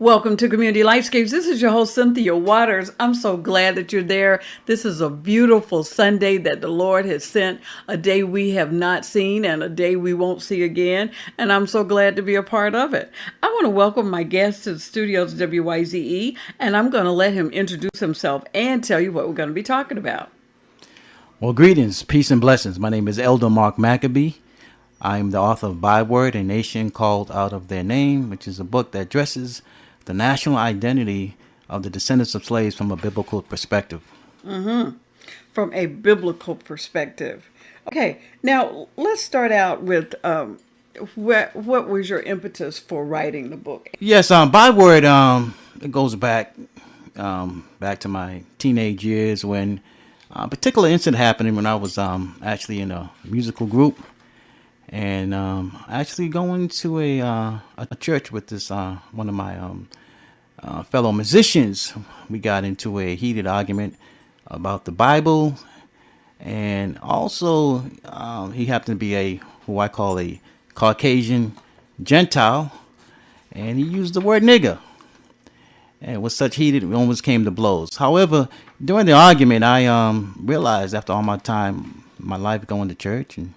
Welcome to Community Lightscapes. This is your host, Cynthia Waters. I'm so glad that you're there. This is a beautiful Sunday that the Lord has sent, a day we have not seen and a day we won't see again. And I'm so glad to be a part of it. I want to welcome my guest to the studios of WYZE, and I'm going to let him introduce himself and tell you what we're going to be talking about. Well, greetings, peace, and blessings. My name is Elder Mark Makabi. I am the author of Byword, A Nation Called Out of Their Name, which is a book that addresses the national identity of the descendants of slaves from a biblical perspective. From a biblical perspective. Okay, now let's start out with what was your impetus for writing the book? Yes, Byword, it goes back to my teenage years when a particular incident happened when I was actually in a musical group and actually going to a church with this one of my fellow musicians. We got into a heated argument about the Bible, and also he happened to be who I call a Caucasian Gentile, and he used the word nigger. And it was such heated, we almost came to blows. However, during the argument, I realized after all my life going to church and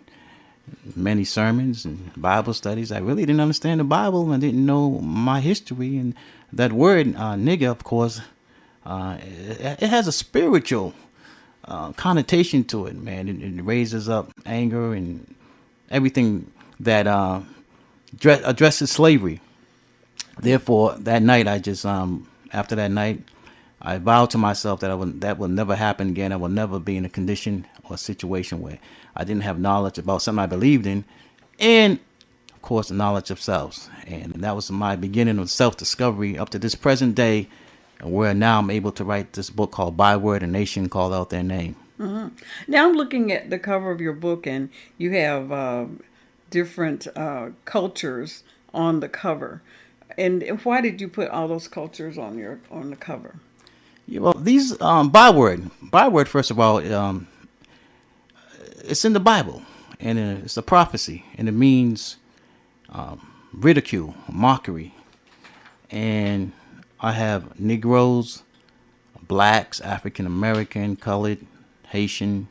many sermons and Bible studies, I really didn't understand the Bible and didn't know my history. And that word, nigger, of course, it has a spiritual connotation to it, man. It raises up anger and everything that addresses slavery. Therefore, that night, after that night, I vowed to myself that that will never happen again. I will never be in a condition or situation where I didn't have knowledge about something I believed in, and of course, the knowledge of self. And that was my beginning of self-discovery up to this present day, where now I'm able to write this book called Byword, A Nation Called Out Their Name. Mm-hmm. Now I'm looking at the cover of your book, and you have different cultures on the cover. And why did you put all those cultures on the cover? Yeah, well, these Byword, first of all, it's in the Bible, and it's a prophecy, and it means ridicule, mockery. And I have Negroes, blacks, African American, colored, Haitian,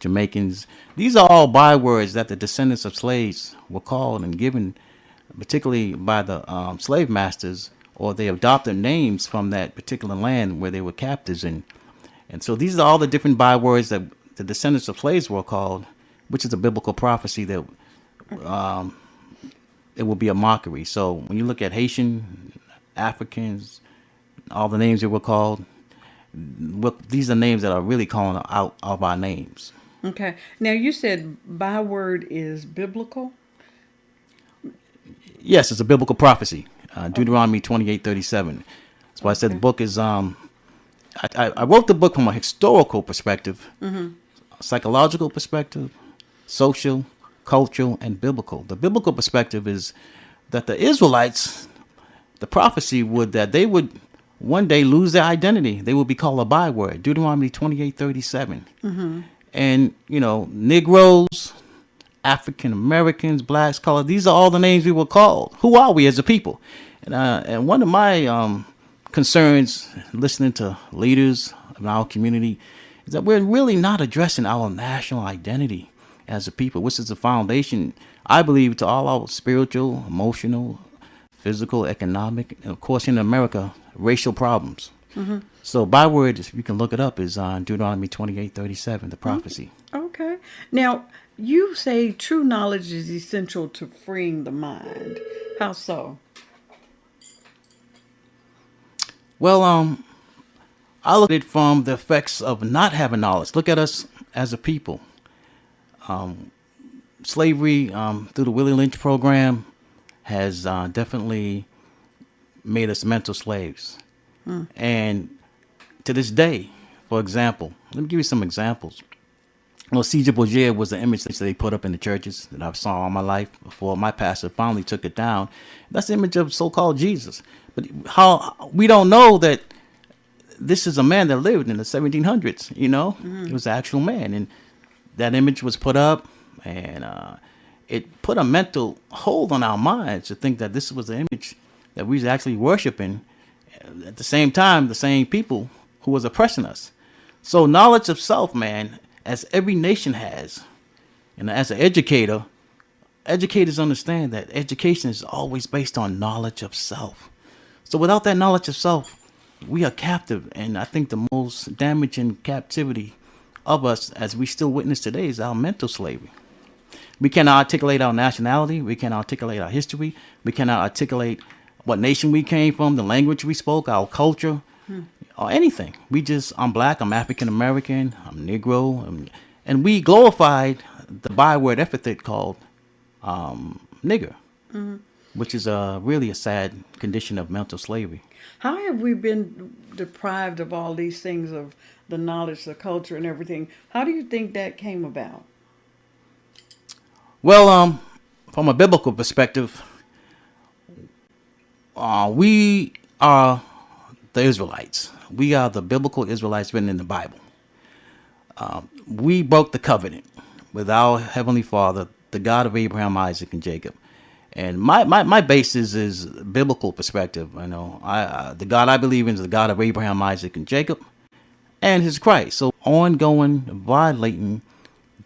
Jamaicans. These are all bywords that the descendants of slaves were called and given, particularly by the slave masters, or they adopted names from that particular land where they were captives in. And so these are all the different bywords that the descendants of slaves were called, which is a biblical prophecy that it will be a mockery. So when you look at Haitian, Africans, all the names they were called, these are names that are really calling out of our names. Okay. Now you said Byword is biblical? Yes, it's a biblical prophecy. Deuteronomy 28:37. That's why I said the book is. I wrote the book from a historical perspective, psychological perspective, social, cultural, and biblical. The biblical perspective is that the Israelites, the prophecy that they would one day lose their identity. They would be called a byword. Deuteronomy 28:37. And Negroes, African Americans, blacks, colored. These are all the names we were called. Who are we as a people? And one of my concerns, listening to leaders of our community, is that we're really not addressing our national identity as a people, which is the foundation, I believe, to all our spiritual, emotional, physical, economic, and of course in America, racial problems. So Byword, if you can look it up, is on Deuteronomy 28:37, the prophecy. Okay. Now, you say true knowledge is essential to freeing the mind. How so? Well, I look at it from the effects of not having knowledge. Look at us as a people. Slavery through the Willie Lynch program has definitely made us mental slaves. And to this day, for example, let me give you some examples. Well, Caesar Borgia was the image that they put up in the churches that I saw all my life before my pastor finally took it down. That's the image of so-called Jesus. But how we don't know that this is a man that lived in the 1700s, It was an actual man. And that image was put up, and it put a mental hold on our minds to think that this was the image that we was actually worshiping at the same time, the same people who was oppressing us. So knowledge of self, man, as every nation has, and as an educator, educators understand that education is always based on knowledge of self. So without that knowledge of self, we are captive. And I think the most damaging captivity of us, as we still witness today, is our mental slavery. We cannot articulate our nationality. We cannot articulate our history. We cannot articulate what nation we came from, the language we spoke, our culture, or anything. I'm black, I'm African American, I'm Negro, and we glorified the byword epithet called nigger, which is really a sad condition of mental slavery. How have we been deprived of all these things, of the knowledge, the culture, and everything? How do you think that came about? Well, from a biblical perspective, we are the Israelites. We are the biblical Israelites written in the Bible. We broke the covenant with our Heavenly Father, the God of Abraham, Isaac, and Jacob. And my basis is biblical perspective. The God I believe in is the God of Abraham, Isaac, and Jacob, and His Christ. So ongoing violating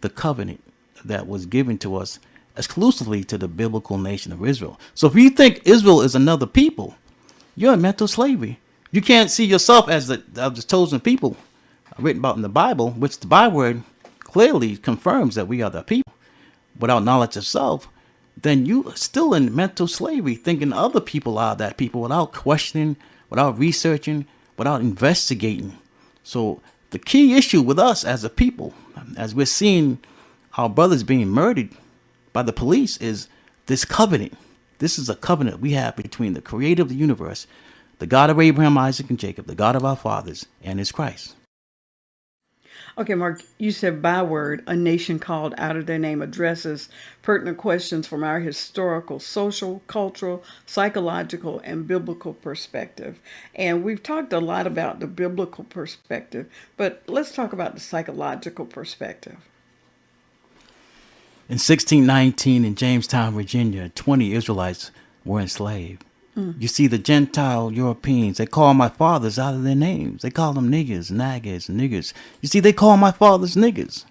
the covenant that was given to us exclusively to the biblical nation of Israel. So if you think Israel is another people, you're in mental slavery. You can't see yourself as the chosen people written about in the Bible, which the Byword clearly confirms that we are the people, without knowledge of self. Then you are still in mental slavery, thinking other people are that people without questioning, without researching, without investigating. So the key issue with us as a people, as we're seeing our brothers being murdered by the police, is this covenant. This is a covenant we have between the creator of the universe, the God of Abraham, Isaac, and Jacob, the God of our fathers, and His Christ. Okay, Mark, you said Byword, a nation called out of their name, addresses pertinent questions from our historical, social, cultural, psychological, and biblical perspective. And we've talked a lot about the biblical perspective, but let's talk about the psychological perspective. In 1619 in Jamestown, Virginia, 20 Israelites were enslaved. You see, the Gentile Europeans, they call my fathers out of their names. They call them niggers, naggers, niggers. You see, they call my fathers niggers.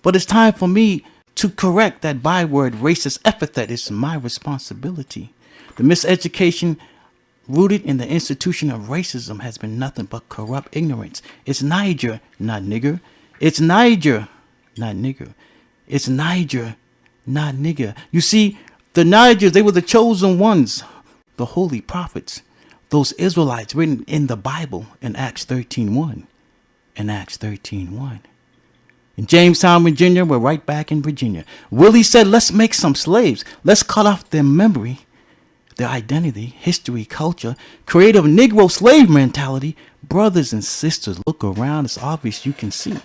But it's time for me to correct that byword racist epithet. It's my responsibility. The miseducation rooted in the institution of racism has been nothing but corrupt ignorance. It's Niger, not nigger. It's Niger, not nigger. It's Niger, not nigger. You see, the Nigers, they were the chosen ones, the holy prophets, those Israelites written in the Bible in Acts 13:1. In Acts 13:1. In Jamestown, Virginia, we're right back in Virginia. Willie said, let's make some slaves. Let's cut off their memory, their identity, history, culture, create a Negro slave mentality. Brothers and sisters, look around. It's obvious you can see.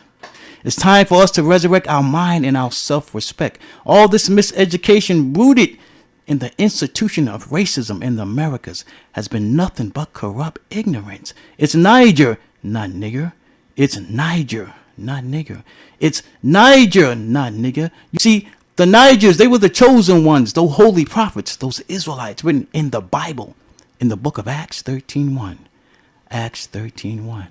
It's time for us to resurrect our mind and our self-respect. All this miseducation rooted in the institution of racism in the Americas has been nothing but corrupt ignorance. It's Niger, not nigger. It's Niger, not nigger. It's Niger, not nigger. You see, the Nigers, they were the chosen ones, those holy prophets, those Israelites written in the Bible, in the book of Acts 13:1. Acts 13:1.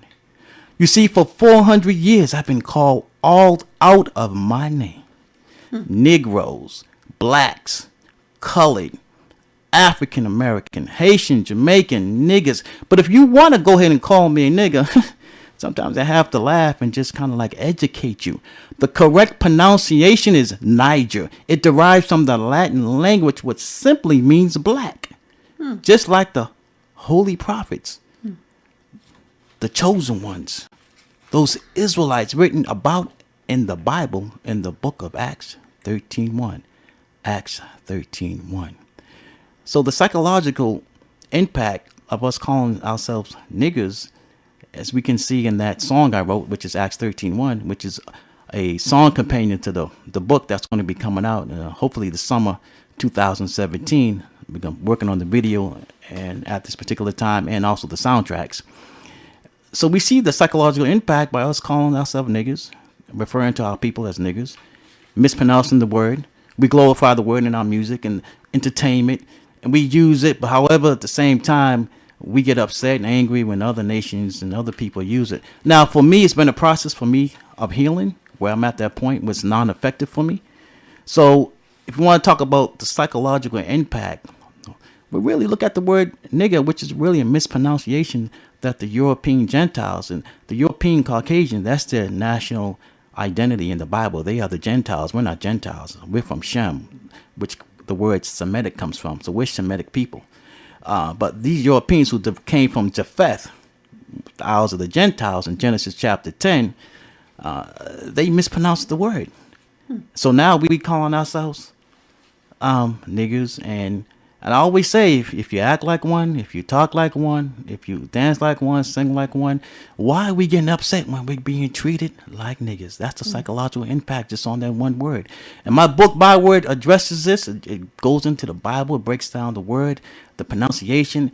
You see, for 400 years, I've been called all out of my name. Negroes, blacks, colored, African American, Haitian, Jamaican, niggers. But if you want to go ahead and call me a nigger, sometimes I have to laugh and just kind of like educate you. The correct pronunciation is Niger. It derives from the Latin language, which simply means black. Just like the holy prophets, the chosen ones, those Israelites written about in the Bible in the book of Acts 13:1. Acts 13:1. So the psychological impact of us calling ourselves niggers, as we can see in that song I wrote, which is Acts 13:1, which is a song companion to the book that's going to be coming out hopefully the summer 2017. We're working on the video and at this particular time, and also the soundtracks. So we see the psychological impact by us calling ourselves niggers, referring to our people as niggers, mispronouncing the word. We glorify the word in our music and entertainment, and we use it. But however, at the same time, we get upset and angry when other nations and other people use it. Now, for me, it's been a process for me of healing where I'm at that point where it's non-effective for me. So if you want to talk about the psychological impact, we really look at the word nigger, which is really a mispronunciation that the European Gentiles and the European Caucasian, that's their national identity in the Bible. They are the Gentiles. We're not Gentiles. We're from Shem, which the word Semitic comes from. So we're Semitic people. But these Europeans who came from Japheth, the Isles of the Gentiles in Genesis chapter 10, they mispronounced the word. So now we calling ourselves niggers. And I always say, if you act like one, if you talk like one, if you dance like one, sing like one, why are we getting upset when we're being treated like niggers? That's the psychological impact just on that one word. And my book, Byword, addresses this. It goes into the Bible, it breaks down the word, the pronunciation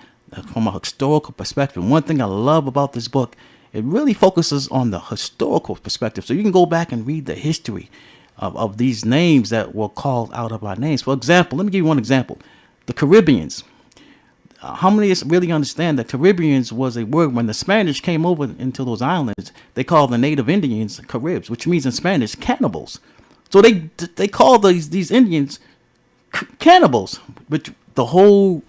from a historical perspective. One thing I love about this book, it really focuses on the historical perspective. So you can go back and read the history of these names that were called out of our names. For example, let me give you one example. The Caribbeans. How many of us really understand that Caribbeans was a word when the Spanish came over into those islands? They called the native Indians Caribs, which means in Spanish cannibals. So they call these Indians cannibals, which the whole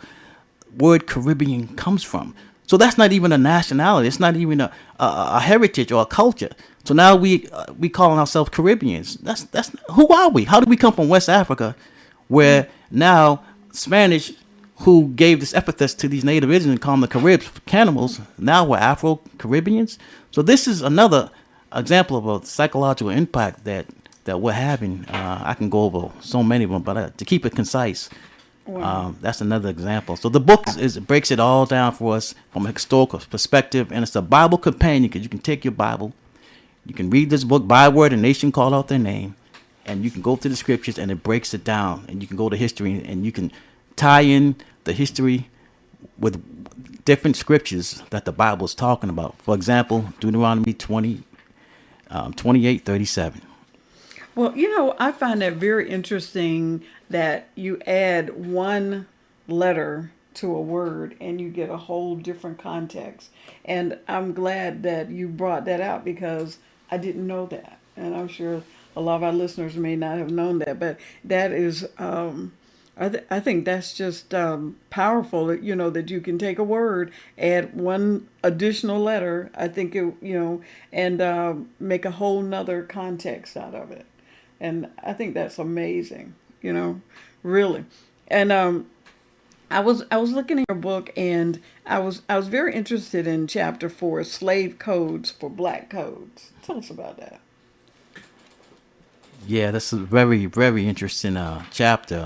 word Caribbean comes from. So that's not even a nationality. It's not even a heritage or a culture. So now we calling ourselves Caribbeans. That's who are we? How did we come from West Africa, where now Spanish, who gave this epithet to these native Indians, call them the Caribs, cannibals, now we're Afro-Caribbeans. So this is another example of a psychological impact that we're having. I can go over so many of them, but to keep it concise, that's another example. So the book it breaks it all down for us from a historical perspective, and it's a Bible companion because you can take your Bible, you can read this book, Byword, a nation called out their name, and you can go through the scriptures and it breaks it down, and you can go to history and you can tie in the history with different scriptures that the Bible is talking about. For example, Deuteronomy 28:37. Well, I find that very interesting that you add one letter to a word and you get a whole different context. And I'm glad that you brought that out because I didn't know that. And I'm sure a lot of our listeners may not have known that. But that is, I think that's just powerful, that you can take a word, add one additional letter, I think, and make a whole nother context out of it. And I think that's amazing, really. And I was looking at your book, and I was very interested in chapter 4, slave codes for black codes. Tell us about that. Yeah, that's a very, very interesting chapter.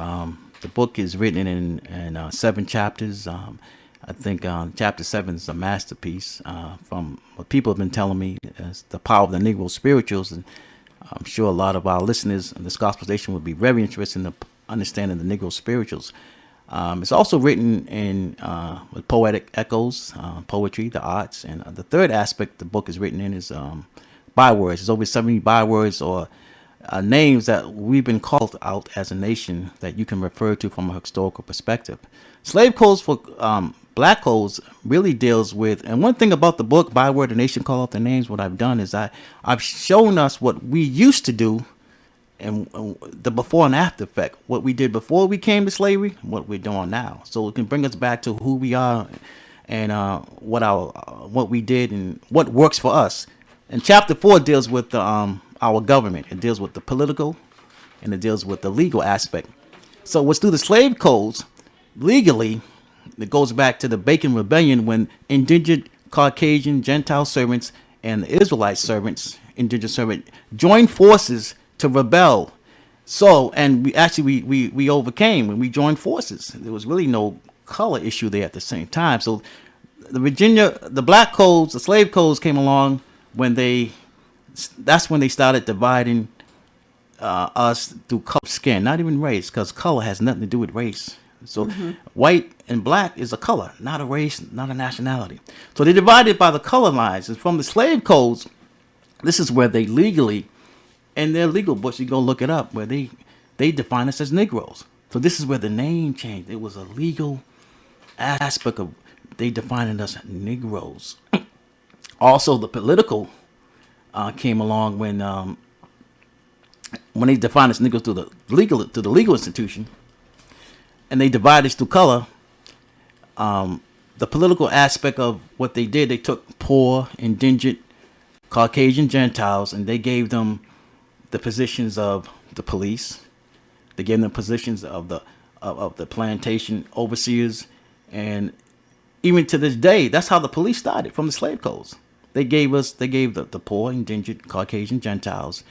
The book is written in 7 chapters. I think chapter 7 is a masterpiece. From what people have been telling me, is the power of the Negro spirituals, and I'm sure a lot of our listeners in this gospel station would be very interested in understanding the Negro spirituals. It's also written in with poetic echoes, poetry, the arts, and the third aspect the book is written in is bywords. There's over 70 bywords or names that we've been called out as a nation that you can refer to from a historical perspective. Slave codes for black codes really deals with, and one thing about the book, Byword, a Nation Call Out Their Names, what I've done is I've shown us what we used to do and the before and after effect, what we did before we came to slavery, and what we're doing now. So it can bring us back to who we are and what we did and what works for us. And chapter 4 deals with our government. It deals with the political and it deals with the legal aspect. So what's through the slave codes, legally, it goes back to the Bacon Rebellion when indigent Caucasian Gentile servants and the Israelite servants, indigent servant, joined forces to rebel. So, and we overcame when we joined forces. There was really no color issue there at the same time. So the black codes, the slave codes came along when that's when they started dividing us through color skin, not even race, because color has nothing to do with race. So white and black is a color, not a race, not a nationality. So they divided by the color lines. And from the slave codes, this is where they legally, in their legal books, you go look it up, where they define us as Negroes. So this is where the name changed. It was a legal aspect of they defined us Negroes. Also, the political came along when they defined us Negroes through the legal institution, and they divided us through color. The political aspect of what they did, they took poor, indigent, Caucasian Gentiles, and they gave them the positions of the police. They gave them positions of the plantation overseers, and even to this day, that's how the police started, from the slave codes. They gave the poor, indigent, Caucasian Gentiles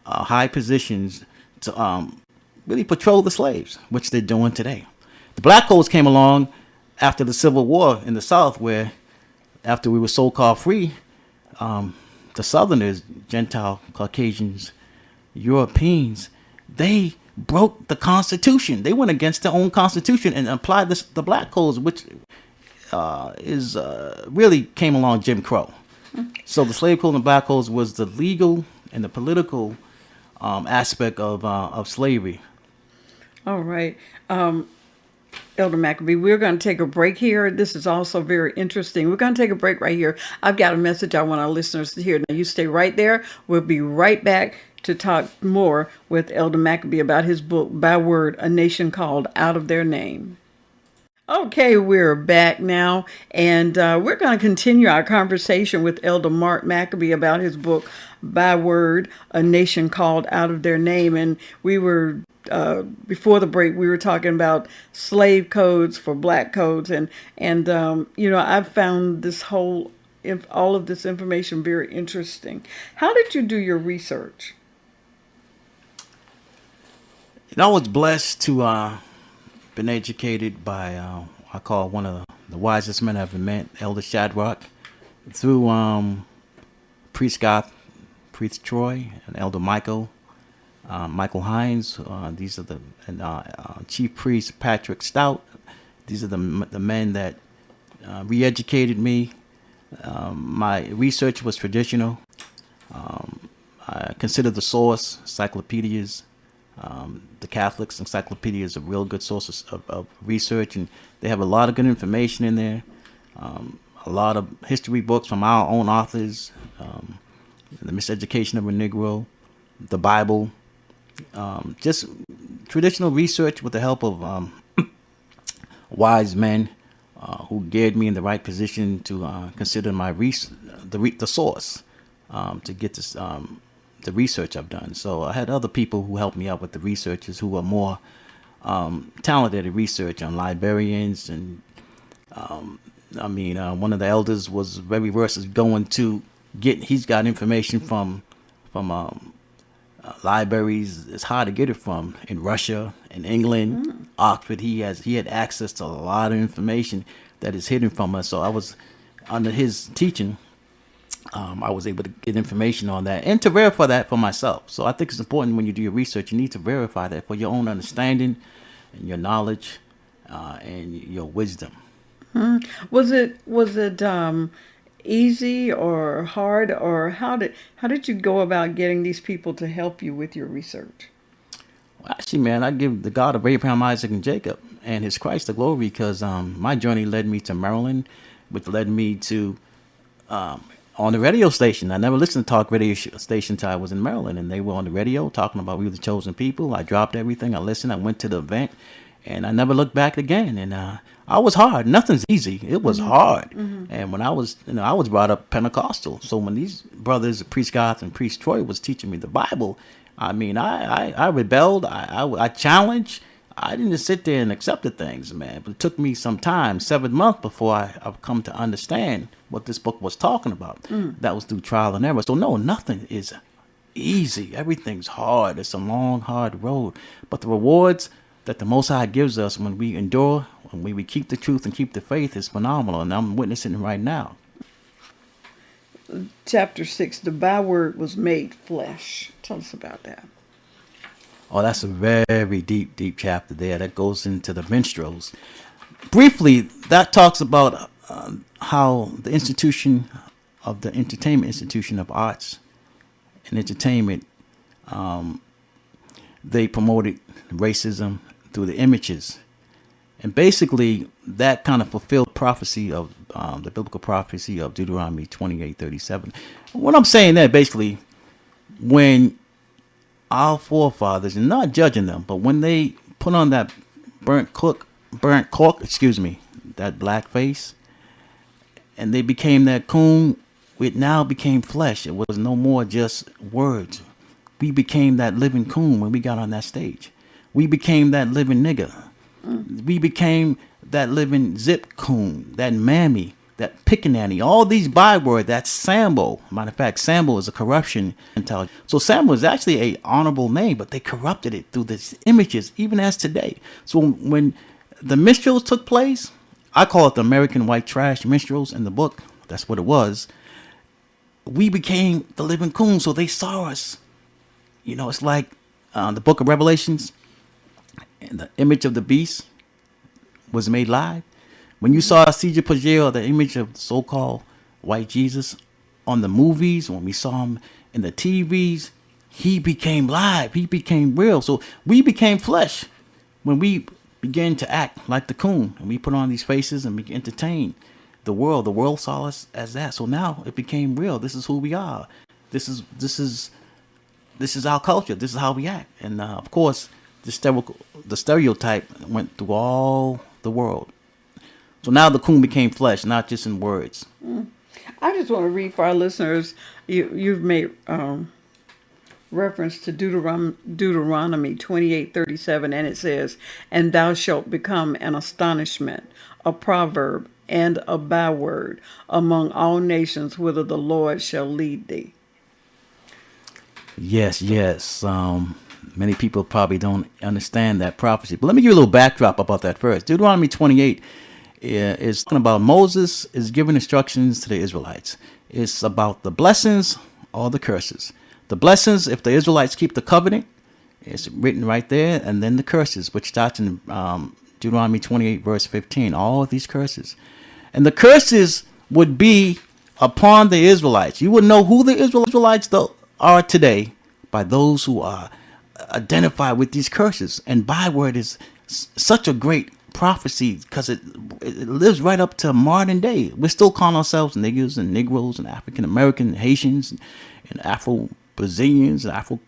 high positions to really patrol the slaves, which they're doing today. The black codes came along after the Civil War in the South, where after we were so-called free, the Southerners, Gentile, Caucasians, Europeans, they broke the Constitution. They went against their own Constitution and applied the black codes, which really came along Jim Crow. So the slave code and the black codes was the legal and the political aspect of slavery. All right. Elder Makabi, we're going to take a break here. This is also very interesting. We're going to take a break right here. I've got a message I want our listeners to hear. Now, you stay right there. We'll be right back to talk more with Elder Makabi about his book, Byword, A Nation Called Out of Their Name. Okay, we're back now, and we're going to continue our conversation with Elder Mark Makabi about his book, Byword, A Nation Called Out of Their Name. And we were before the break, we were talking about slave codes for black codes, and I've found this all of this information very interesting. How did you do your research? I was blessed to been educated by I call one of the wisest men I've ever met, Elder Shadrach, through Priest Scott, Priest Troy, and Elder Michael Hines. These are the Chief Priest Patrick Stout. These are the men that re-educated me. My research was traditional. I consider the source encyclopedias. The Catholics' encyclopedia is a real good source of research, and they have a lot of good information in there. A lot of history books from our own authors, The Miseducation of a Negro, the Bible, just traditional research with the help of wise men who geared me in the right position to consider my the source to get this the research I've done. So I had other people who helped me out with the researchers who are more talented at research on librarians, and one of the elders was very versed at going to he's got information from libraries it's hard to get it from in Russia, in England, Oxford. He had access to a lot of information that is hidden from us. So I was under his teaching. I was able to get information on that and to verify that for myself. So I think it's important when you do your research, you need to verify that for your own understanding and your knowledge and your wisdom. Was it easy or hard, or how did you go about getting these people to help you with your research? Well, actually, man, I give the God of Abraham, Isaac, and Jacob and his Christ the glory, because my journey led me to Maryland, which led me to on the radio station. I never listened to talk radio station until I was in Maryland, and they were on the radio talking about we were the chosen people. I dropped everything. I listened. I went to the event, and I never looked back again. And I was hard. Nothing's easy. It was hard. And when I was brought up Pentecostal. So when these brothers, Priest Scott and Priest Troy, was teaching me the Bible, I rebelled. I challenged. I didn't just sit there and accepted things, man. But it took me some time, 7 months, before I've come to understand what this book was talking about. That was through trial and error. So no, nothing is easy. Everything's hard. It's a long, hard road. But the rewards that the Most High gives us when we endure, when we keep the truth and keep the faith, is phenomenal. And I'm witnessing it right now. Chapter 6, the Byword was made flesh. Tell us about that. Oh, that's a very deep, deep chapter there that goes into the minstrels. Briefly, that talks about how the institution of the entertainment institution of arts and entertainment, they promoted racism through the images. And basically, that kind of fulfilled prophecy of the biblical prophecy of Deuteronomy 28:37. What I'm saying there, basically, when our forefathers, and not judging them, but when they put on that burnt cork, that black face, and they became that coon, it now became flesh. It was no more just words. We became that living coon when we got on that stage. We became that living nigger. We became that living zip coon, that mammy, that pickaninny, all these byword, that Sambo. Matter of fact, Sambo is a corruption intelligence. So Sambo is actually a honorable name, but they corrupted it through these images, even as today. So when the minstrels took place, I call it the American white trash minstrels in the book. That's what it was. We became the living coon, so they saw us. You know, it's like the book of Revelations, and the image of the beast was made live. When you saw Caesar Pagel, the image of so-called white Jesus on the movies, when we saw him in the TVs, he became live. He became real. So we became flesh when we began to act like the coon, and we put on these faces and we entertain the world. The world saw us as that. So now it became real. This is who we are. This is our culture. This is how we act. And of course, the stereotype went through all the world. So now the coon became flesh, not just in words. I just want to read for our listeners. You've made reference to Deuteronomy 28:37, and it says, "And thou shalt become an astonishment, a proverb, and a byword among all nations, whither the Lord shall lead thee." Yes. Many people probably don't understand that prophecy. But let me give you a little backdrop about that first. Deuteronomy 28 is talking about Moses is giving instructions to the Israelites. It's about the blessings or the curses. The blessings, if the Israelites keep the covenant, it's written right there. And then the curses, which starts in Deuteronomy 28, verse 15. All of these curses. And the curses would be upon the Israelites. You would know who the Israelites are today by those who are identified with these curses. And Byword is such a great prophecy because it lives right up to modern day. We're still calling ourselves niggers and Negroes and African American, Haitians and Afro Brazilians and Afro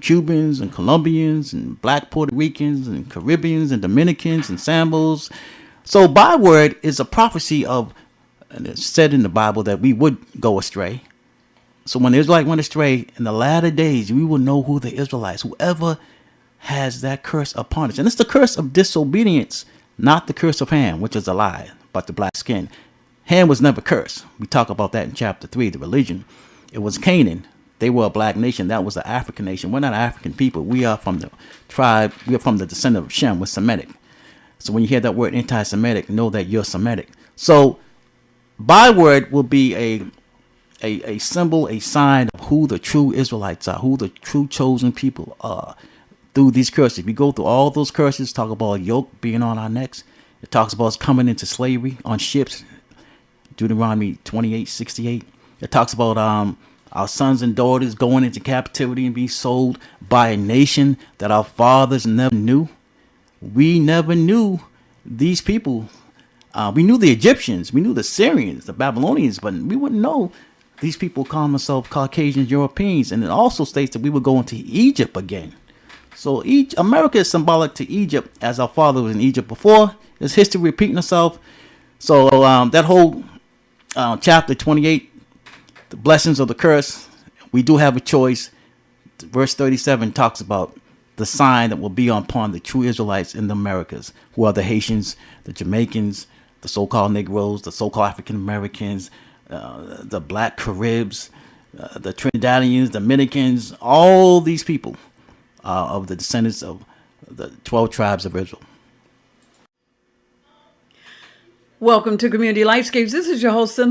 Cubans and Colombians and Black Puerto Ricans and Caribbeans and Dominicans and Sambos. So Byword is a prophecy of, and it's said in the Bible that we would go astray. So when the Israelites went astray, in the latter days, we will know who the Israelites, whoever has that curse upon us. And it's the curse of disobedience, not the curse of Ham, which is a lie about the black skin. Ham was never cursed. We talk about that in chapter 3, the religion. It was Canaan. They were a black nation. That was the African nation. We're not African people. We are from the tribe. We are from the descendant of Shem. We're Semitic. So when you hear that word anti-Semitic, know that you're Semitic. So Byword will be a symbol, a sign of who the true Israelites are, who the true chosen people are through these curses. If you go through all those curses, talk about a yoke being on our necks. It talks about us coming into slavery on ships, Deuteronomy 28:68. It talks about our sons and daughters going into captivity and being sold by a nation that our fathers never knew. We never knew these people. We knew the Egyptians, we knew the Syrians, the Babylonians, but we wouldn't know these people call themselves Caucasian Europeans. And it also states that we would go into Egypt again. So America is symbolic to Egypt, as our father was in Egypt before. There's history repeating itself. So that whole chapter 28, the blessings of the curse, we do have a choice. Verse 37 talks about the sign that will be upon the true Israelites in the Americas, who are the Haitians, the Jamaicans, the so-called Negroes, the so-called African Americans, the Black Caribs, the Trinidadians, Dominicans, all these people of the descendants of the 12 tribes of Israel. Welcome to Community Lifescapes. This is your host, Cynthia.